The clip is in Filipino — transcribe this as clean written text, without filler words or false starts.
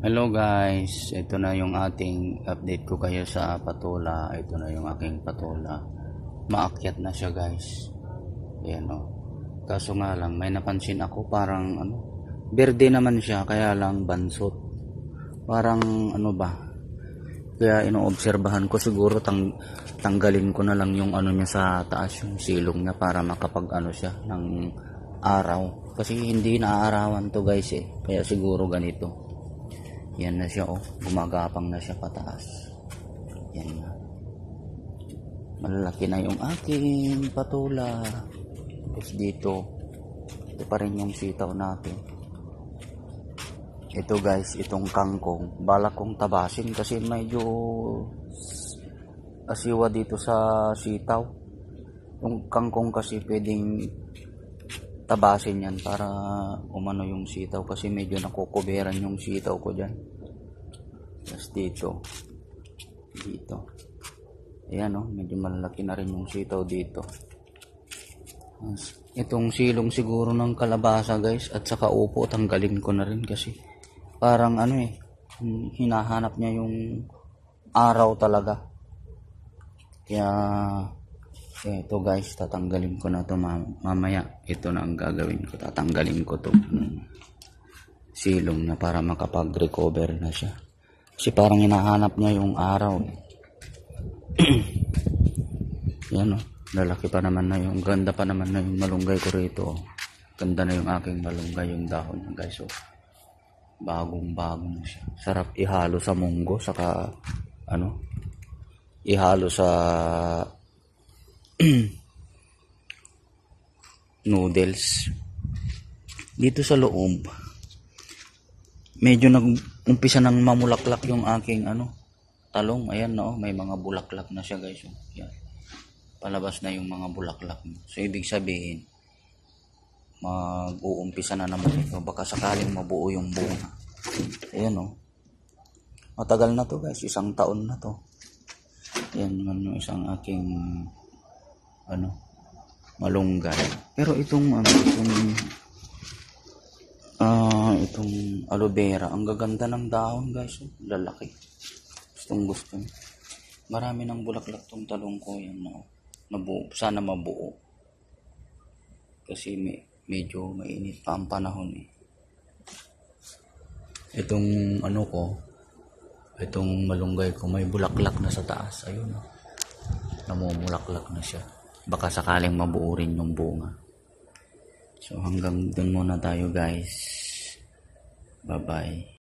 Hello guys, ito na yung ating update ko kayo sa patola. Ito na yung aking patola. Maakyat na siya guys. Ayan o. Kaso nga lang, may napansin ako parang berde naman siya, kaya lang bansot. Parang kaya inoobserbahan ko, siguro tanggalin ko na lang yung niya sa taas, yung silong niya, para makapag siya ng araw. Kasi hindi naaarawan to guys kaya siguro ganito. Yan na siya gumagapang na siya pataas. Yan na. Malalaki na yung aking patola. Tapos dito, ito pa rin yung sitaw natin. Ito guys, itong kangkong, balak kong tabasin kasi medyo asiwa dito sa sitaw. Yung kangkong kasi pwedeng tabasin yan para umano yung sitaw, kasi medyo nakukuberan yung sitaw ko dyan. Tapos dito ayan medyo malalaki na rin yung sitaw dito. Itong silong siguro ng kalabasa guys, at saka upo, tanggalin ko na rin kasi parang hinahanap niya yung araw talaga. Kaya ito guys, tatanggalin ko na to mamaya. Ito na ang gagawin ko, tatanggalin ko to silong na para makapag-recover na siya, kasi parang hinahanap niya yung araw yan lalaki pa naman na yung, ganda pa naman na yung malunggay ko rito. Ganda na yung aking malunggay, yung dahon guys. Bagong bago na siya. Sarap ihalo sa munggo, saka ihalo sa noodles. Dito sa loob medyo nag-umpisa nang mamulaklak yung aking talong. Ayan may mga bulaklak na siya guys. Yan. Palabas na yung mga bulaklak. So ibig sabihin mag-uumpisa na naman ito, baka sakaling mabuo yung bunga. Ayan matagal na to guys, 1 taon na to. Yan naman isang aking malunggay. Pero itong itong aloe vera, ang gaganda ng dahon guys. Lalaki, gustong gusto. Marami ng bulaklak tong talong ko. Yan nabuo, sana mabuo kasi medyo mainit pa ang panahon Itong itong malunggay ko, may bulaklak na sa taas. Ayun namumulaklak na siya, baka sakaling mabuo rin yung bunga. So hanggang dun muna tayo guys. Bye bye.